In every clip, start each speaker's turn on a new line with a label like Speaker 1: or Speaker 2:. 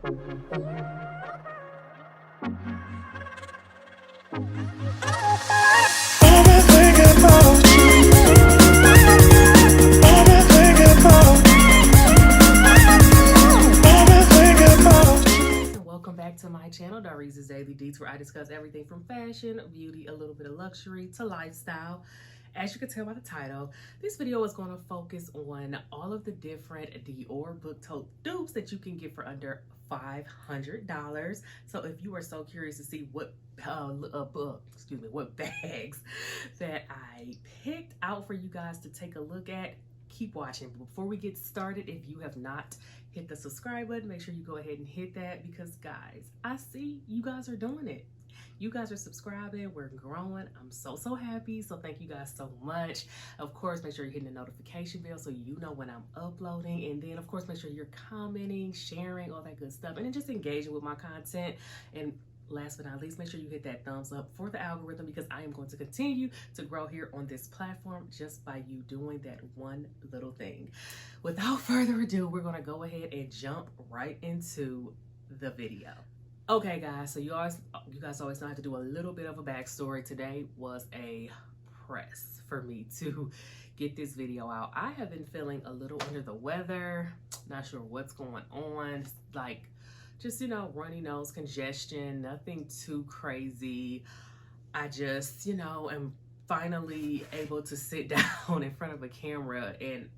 Speaker 1: Welcome back to my channel, Dari's Daily Deets, where I discuss everything from fashion, beauty, a little bit of luxury to lifestyle. As you can tell by the title, this video is going to focus on all of the different Dior book tote dupes that you can get for under $500. So if you are so curious to see what what bags that I picked out for you guys to take a look at, keep watching. Before we get started, if you have not hit the subscribe button, make sure you go ahead and hit that, because guys, I see you guys are doing it. You guys are subscribing, we're growing. I'm so happy. So thank you guys so much. Of course, make sure you're hitting the notification bell so you know when I'm uploading. And then of course, make sure you're commenting, sharing, all that good stuff, and then just engaging with my content. And last but not least, make sure you hit that thumbs up for the algorithm, because I am going to continue to grow here on this platform just by you doing that one little thing. Without further ado, we're going to go ahead and jump right into the video. Okay guys, so you guys always know I have to do a little bit of a backstory. Today was a press for me to get this video out. I have been feeling a little under the weather, not sure what's going on, like just, you know, runny nose, congestion, nothing too crazy. I just, you know, am finally able to sit down in front of a camera and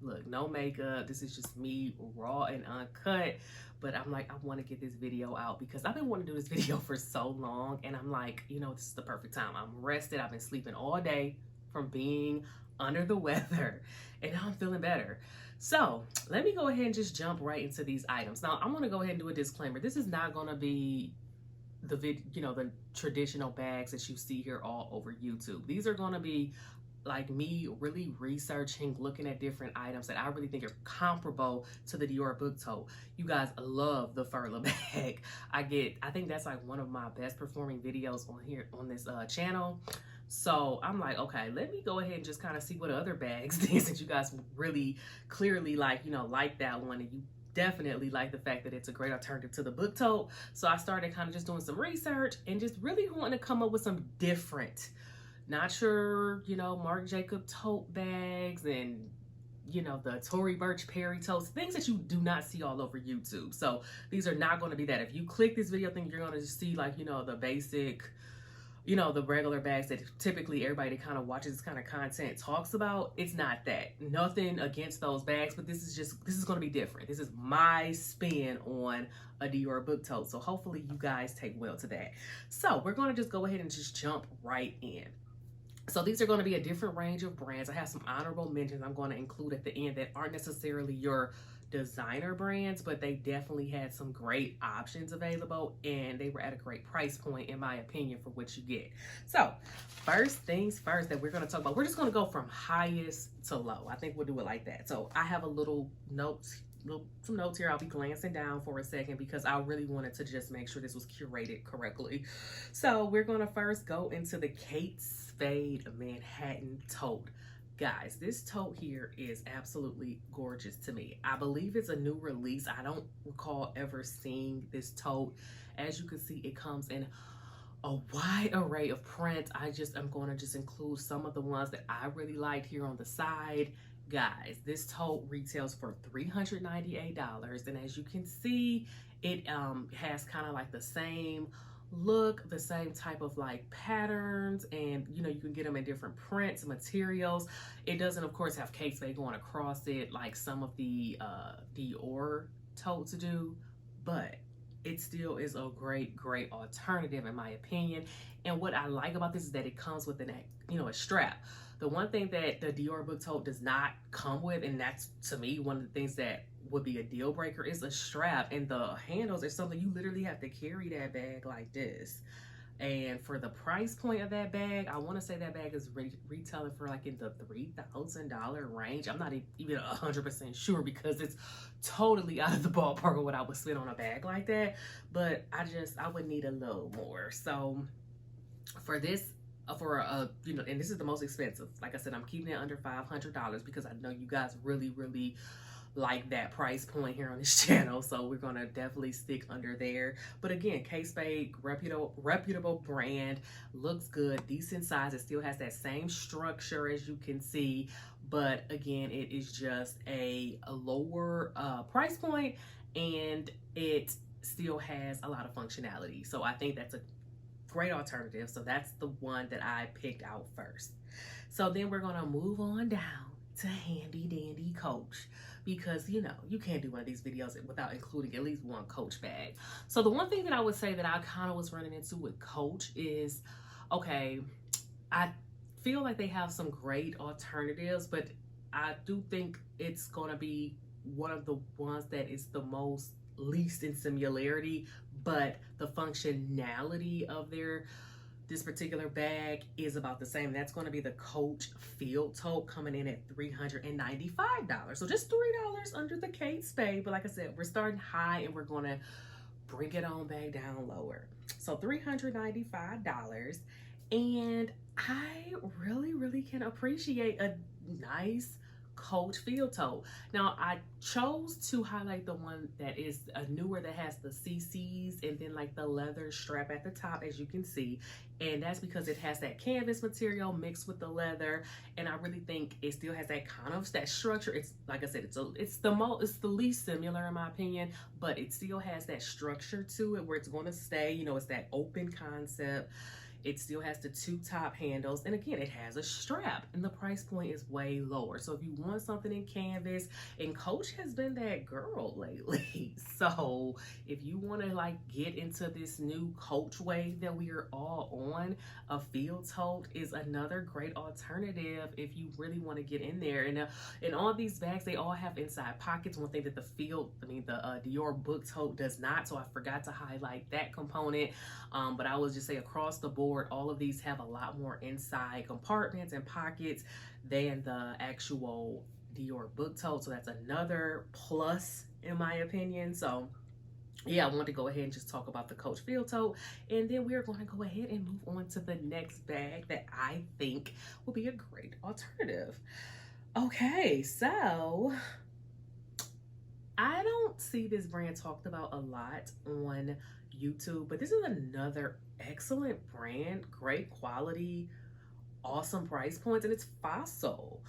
Speaker 1: look, no makeup. This is just me, raw and uncut. But I'm like, I want to get this video out because I've been wanting to do this video for so long. And I'm like, you know, this is the perfect time. I'm rested. I've been sleeping all day from being under the weather. And now I'm feeling better. So let me go ahead and just jump right into these items. Now I'm going to go ahead and do a disclaimer. This is not going to be the traditional bags that you see here all over YouTube. These are going to be like me really researching, looking at different items that I really think are comparable to the Dior book tote. You guys love the Furla bag. I think that's like one of my best performing videos on here on this channel. So I'm like, okay, let me go ahead and just kind of see what other bags things that you guys really clearly like, you know, like that one, and you definitely like the fact that it's a great alternative to the book tote. So I started kind of just doing some research and just really wanting to come up with some different, not sure, you know, Marc Jacob tote bags and, you know, the Tory Burch Perry totes, things that you do not see all over YouTube. So these are not going to be that. If you click this video, I think you're going to just see like, you know, the basic, you know, the regular bags that typically everybody that kind of watches this kind of content talks about. It's not that. Nothing against those bags, but this is going to be different. This is my spin on a Dior book tote. So hopefully you guys take well to that. So we're going to just go ahead and just jump right in. So these are going to be a different range of brands. I have some honorable mentions I'm going to include at the end that aren't necessarily your designer brands, but they definitely had some great options available, and they were at a great price point, in my opinion, for what you get. So first things first that we're going to talk about, we're just going to go from highest to low. I think we'll do it like that. So I have a some notes here. I'll be glancing down for a second because I really wanted to just make sure this was curated correctly. So we're going to first go into the Spade Manhattan tote. Guys, this tote here is absolutely gorgeous to me. I believe it's a new release. I don't recall ever seeing this tote. As you can see, it comes in a wide array of prints. I'm going to just include some of the ones that I really liked here on the side. Guys, this tote retails for $398, and as you can see, it has kind of like the same look, the same type of like patterns, and you know, you can get them in different prints and materials. It doesn't of course have case spade going across it like some of the Dior totes do, but it still is a great alternative in my opinion. And what I like about this is that it comes with a strap. The one thing that the Dior book tote does not come with, and that's to me one of the things that would be a deal breaker, is a strap. And the handles are something you literally have to carry that bag like this. And for the price point of that bag, I want to say that bag is retailing for like in the $3,000 range. I'm not even 100% sure because it's totally out of the ballpark of what I would spend on a bag like that. But I would need a little more. So for this, and this is the most expensive. Like I said, I'm keeping it under $500 because I know you guys really like that price point here on this channel, so we're gonna definitely stick under there. But again, Spade, reputable brand, looks good, decent size. It still has that same structure as you can see, but again, it is just a lower price point, and it still has a lot of functionality. So I think that's a great alternative. So that's the one that I picked out first. So then we're gonna move on down to Handy Dandy Coach, because you know you can't do one of these videos without including at least one Coach bag. So the one thing that I would say that I kind of was running into with Coach is, okay, I feel like they have some great alternatives, but I do think it's gonna be one of the ones that is the most least in similarity, but the functionality of this particular bag is about the same. That's going to be the Coach Field Tote, coming in at $395. So just $3 under the Kate Spade. But like I said, we're starting high and we're going to bring it on back down lower. So $395. And I really can appreciate a nice Coach Field Tote. Now I chose to highlight the one that is a newer, that has the CCs and then like the leather strap at the top, as you can see, and that's because it has that canvas material mixed with the leather, and I really think it still has that kind of that structure. It's like I said, it's the least similar in my opinion, but it still has that structure to it where it's going to stay. You know, it's that open concept. It still has the two top handles, and again, it has a strap, and the price point is way lower. So if you want something in canvas, and Coach has been that girl lately, so if you want to like get into this new Coach wave that we are all on, a Field Tote is another great alternative if you really want to get in there. And all these bags, they all have inside pockets. One thing that the Dior book tote does not, so I forgot to highlight that component. But I will just say across the board, all of these have a lot more inside compartments and pockets than the actual Dior book tote. So that's another plus in my opinion. So yeah, I wanted to go ahead and just talk about the Coach Field Tote, and then we're going to go ahead and move on to the next bag that I think will be a great alternative. Okay, so I don't see this brand talked about a lot on YouTube, but this is another excellent brand, great quality, awesome price points, and it's Fossil.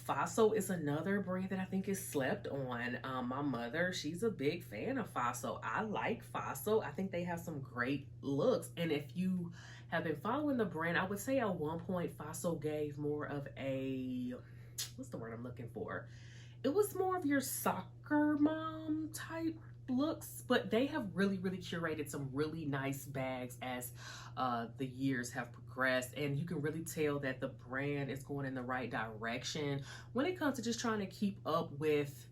Speaker 1: Fossil is another brand that I think is slept on. My mother, she's a big fan of Fossil. I like Fossil. I think they have some great looks, and if you have been following the brand, I would say at one point Fossil gave more of a, what's the word I'm looking for? It was more of your soccer mom type looks, but they have really curated some really nice bags as the years have progressed, and you can really tell that the brand is going in the right direction when it comes to just trying to keep up with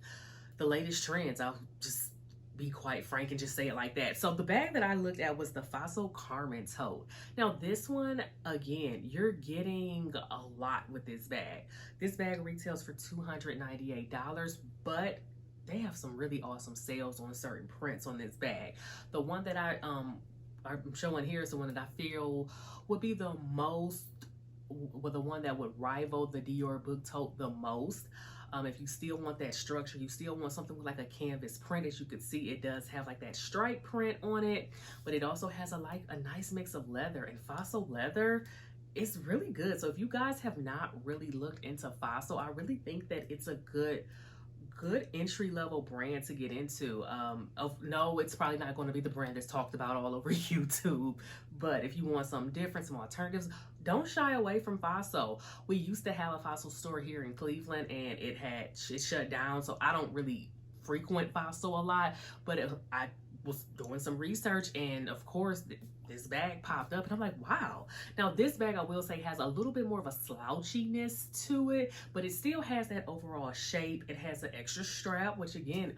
Speaker 1: the latest trends. I'll just be quite frank and just say it like that. So the bag that I looked at was the Fossil Carmen Tote. Now this one, again, you're getting a lot with this bag. This bag retails for $298, but they have some really awesome sales on certain prints on this bag. The one that I'm showing here is the one that I feel would be the most, well, the one that would rival the Dior book tote the most. If you still want that structure, you still want something with like a canvas print. As you can see, it does have like that stripe print on it, but it also has a nice mix of leather, and Fossil leather is really good. So if you guys have not really looked into Fossil, I really think that it's a good entry-level brand to get into. No, it's probably not going to be the brand that's talked about all over YouTube, but if you want something different, some alternatives, don't shy away from Fossil. We used to have a Fossil store here in Cleveland, and it shut down, so I don't really frequent Fossil a lot, but I was doing some research, and of course this bag popped up, and I'm like, wow. Now this bag, I will say, has a little bit more of a slouchiness to it, but it still has that overall shape. It has an extra strap, which again,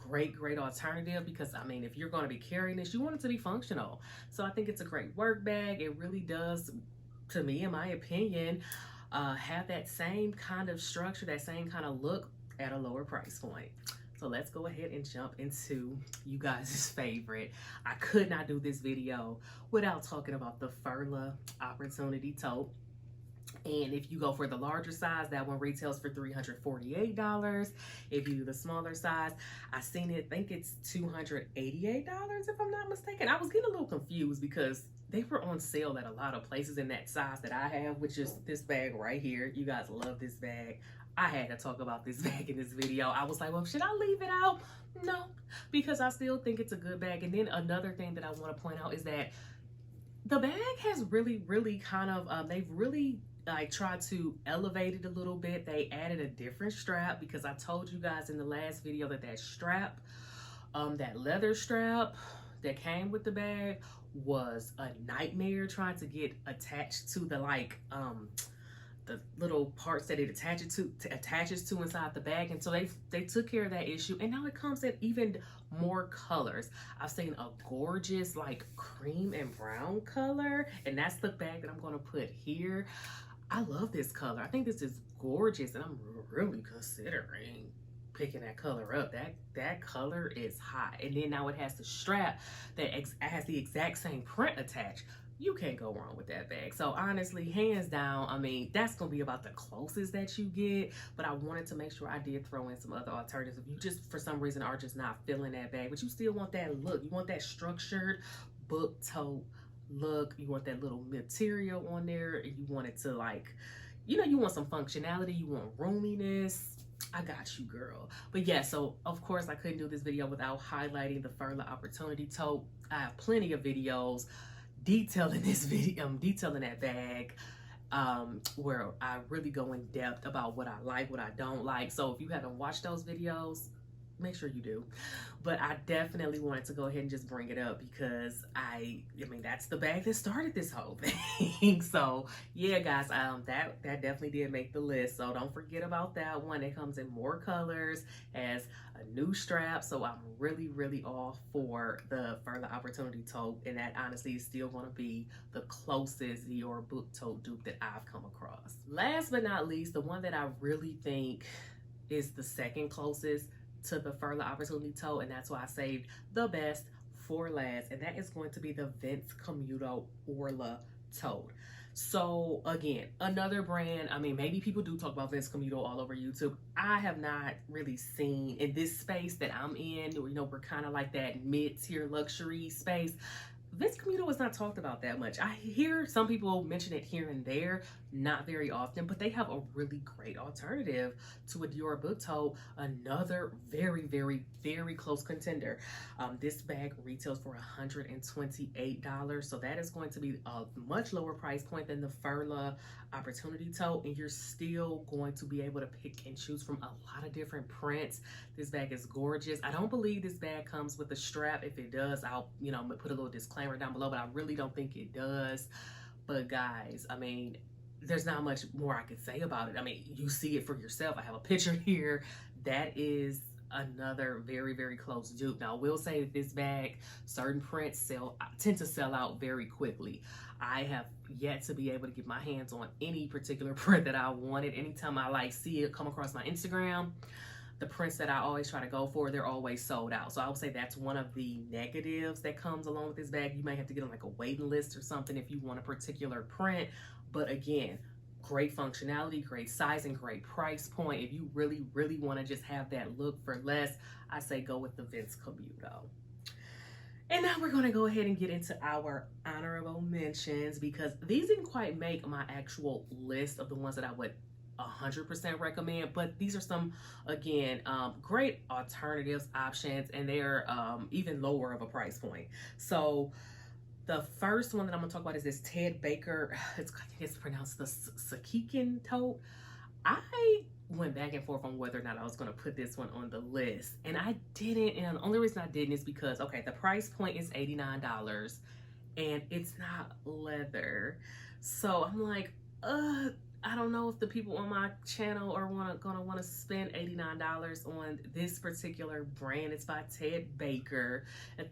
Speaker 1: great alternative, because I mean, if you're going to be carrying this, you want it to be functional. So I think it's a great work bag. It really does, to me, in my opinion, have that same kind of structure, that same kind of look at a lower price point. So let's go ahead and jump into you guys' favorite. I could not do this video without talking about the Furla Opportunity Tote. And if you go for the larger size, that one retails for $348. If you do the smaller size, I seen it, I think it's $288 if I'm not mistaken. I was getting a little confused because they were on sale at a lot of places in that size that I have, which is this bag right here. You guys love this bag. I had to talk about this bag in this video. I was like, well, should I leave it out? No, because I still think it's a good bag. And then another thing that I want to point out is that the bag has really kind of, they've really like tried to elevate it a little bit. They added a different strap because I told you guys in the last video that that strap, that leather strap that came with the bag was a nightmare trying to get attached to the the little parts that it attaches to inside the bag. And so they took care of that issue, and now it comes in even more colors. I've seen a gorgeous like cream and brown color, and that's the bag that I'm going to put here. I love this color. I think this is gorgeous, and I'm really considering picking that color up. That color is hot. And then now it has the strap that has the exact same print attached. You can't go wrong with that bag. So honestly, hands down, I mean, that's gonna be about the closest that you get, but I wanted to make sure I did throw in some other alternatives. If you just for some reason are just not feeling that bag, but you still want that look, you want that structured book tote look, you want that little material on there, and you want it to like, you know, you want some functionality, you want roominess. I got you, girl. But yeah, so of course I couldn't do this video without highlighting the Furla Opportunity Tote. I have plenty of videos detailing this video, detailing that bag, where I really go in depth about what I like, what I don't like. So if you haven't watched those videos, make sure you do. But I definitely wanted to go ahead and just bring it up because I mean, that's the bag that started this whole thing. So yeah, guys, that definitely did make the list. So don't forget about that one. It comes in more colors, has a new strap. So I'm really all for the Furla Opportunity Tote, and that honestly is still going to be the closest Dior book tote dupe that I've come across. Last but not least, the one that I really think is the second closest to the Furla Opportunity Tote, and that's why I saved the best for last, and that is going to be the Camuto Orla tote. So again, another brand, I mean, maybe people do talk about Camuto all over YouTube. I have not really seen in this space that I'm in, you know, we're kind of like that mid-tier luxury space. Camuto is not talked about that much. I hear some people mention it here and there, not very often, but they have a really great alternative to a Dior book tote. Another very close contender. This bag retails for $128, so that is going to be a much lower price point than the Furla Opportunity Tote, and you're still going to be able to pick and choose from a lot of different prints. This bag is gorgeous. I don't believe this bag comes with a strap. If it does, I'll, you know, put a little disclaimer down below, but I really don't think it does. But guys, I mean, there's not much more I could say about it. I mean, you see it for yourself. I have a picture here. That is another very close dupe. Now, I will say that this bag, certain prints tend to sell out very quickly. I have yet to be able to get my hands on any particular print that I wanted. Anytime I like see it come across my Instagram, the prints that I always try to go for, they're always sold out. So I would say that's one of the negatives that comes along with this bag. You may have to get on like a waiting list or something if you want a particular print. But again, great functionality, great size, and great price point. If you really want to just have that look for less, I say go with the Camuto. And now we're going to go ahead and get into our honorable mentions, because these didn't quite make my actual list of the ones that I would 100% recommend, but these are some, again, great alternatives, options, and they're even lower of a price point. So the first one that I'm gonna talk about is this Ted Baker, I think it's pronounced the Sakikin tote. I went back and forth on whether or not I was gonna put this one on the list, and I didn't, and the only reason I didn't is because, okay, the price point is $89, and it's not leather. So I'm like, I don't know if the people on my channel are gonna want to spend $89 on this particular brand. It's by Ted Baker.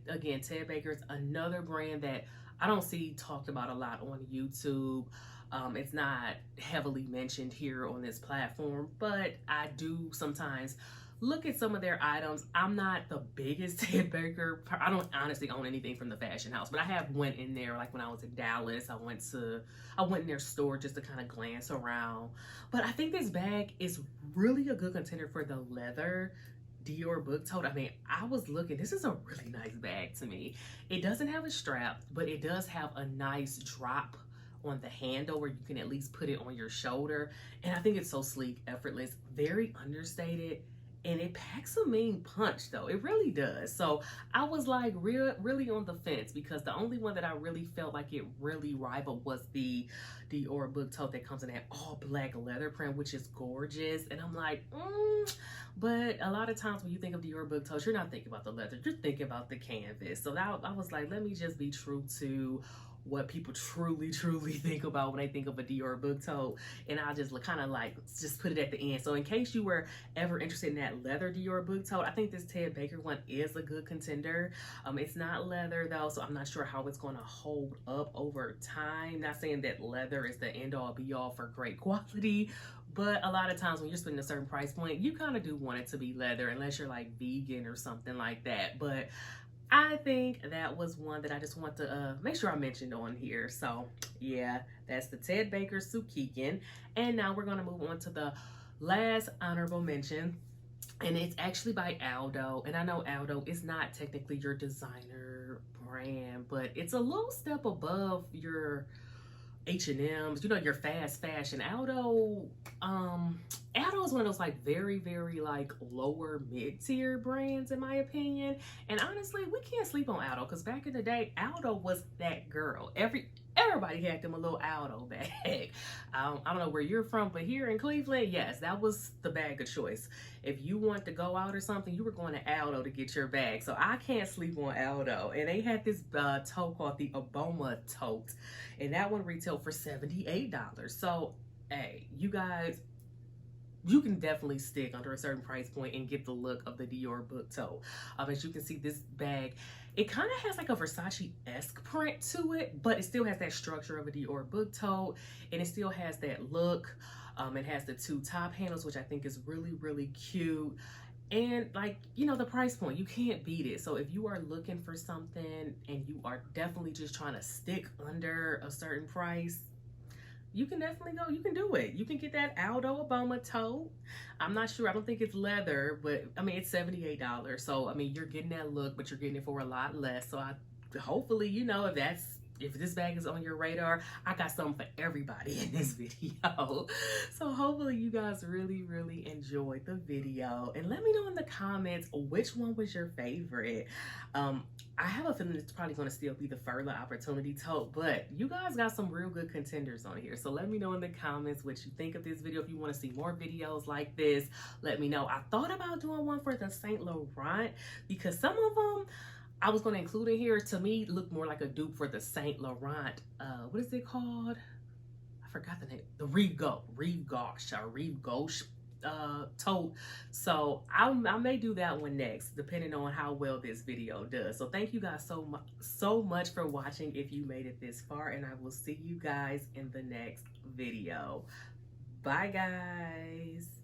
Speaker 1: Again, Ted Baker is another brand that I don't see talked about a lot on YouTube. It's not heavily mentioned here on this platform, but I do sometimes look at some of their items. I'm not the biggest Ted Baker. I don't honestly own anything from the fashion house, but I have went in there, like when I was in Dallas. I went in their store just to kind of glance around. But I think this bag is really a good contender for the leather Dior book tote. I mean, I was looking, this is a really nice bag to me. It doesn't have a strap, but it does have a nice drop on the handle where you can at least put it on your shoulder. And I think it's so sleek, effortless, very understated. And it packs a mean punch though. It really does. So I was like really on the fence, because the only one that I really felt like it really rivaled was the Dior book tote that comes in that all black leather print, which is gorgeous. And I'm like, but a lot of times when you think of Dior book totes, you're not thinking about the leather, you're thinking about the canvas. So that, I was like, let me just be true to what people truly think about when they think of a Dior book tote, and I'll just kind of like just put it at the end. So in case you were ever interested in that leather Dior book tote, I think this Ted Baker one is a good contender. It's not leather though, so I'm not sure how it's going to hold up over time. Not saying that leather is the end all be all for great quality, but a lot of times when you're spending a certain price point, you kind of do want it to be leather, unless you're like vegan or something like that. But I think that was one that I just want to make sure I mentioned on here. So yeah, that's the Ted Baker Sukikin. And now we're going to move on to the last honorable mention. And it's actually by Aldo. And I know Aldo is not technically your designer brand, but it's a little step above your H&M's, you know, your fast fashion. Aldo is one of those like very like lower mid-tier brands in my opinion. And honestly, we can't sleep on Aldo, because back in the day, Aldo was that girl. Everybody had them a little Aldo bag. I don't know where you're from, but here in Cleveland, yes, that was the bag of choice. If you want to go out or something, you were going to Aldo to get your bag. So I can't sleep on Aldo. And they had this tote called the Obama tote, and that one retailed for $78. So hey, you guys, you can definitely stick under a certain price point and get the look of the Dior book tote. As you can see, this bag, it kind of has like a Versace-esque print to it, but it still has that structure of a Dior book tote, and it still has that look. It has the two top handles, which I think is really cute. And like, you know, the price point, you can't beat it. So if you are looking for something and you are definitely just trying to stick under a certain price, you can definitely go, you can do it. You can get that Aldo Obama tote. I'm not sure, I don't think it's leather, but I mean, it's $78. So, I mean, you're getting that look, but you're getting it for a lot less. So hopefully, you know, if this bag is on your radar, I got something for everybody in this video. So hopefully you guys really enjoyed the video, and let me know in the comments which one was your favorite. I have a feeling it's probably going to still be the Furla Opportunity Tote, but you guys got some real good contenders on here. So let me know in the comments what you think of this video. If you want to see more videos like this, let me know. I thought about doing one for the Saint Laurent, because some of them I was going to include in here, to me, look more like a dupe for the Saint Laurent, what is it called? I forgot the name. The Rive Gauche tote. So I may do that one next, depending on how well this video does. So thank you guys so much for watching if you made it this far, and I will see you guys in the next video. Bye guys.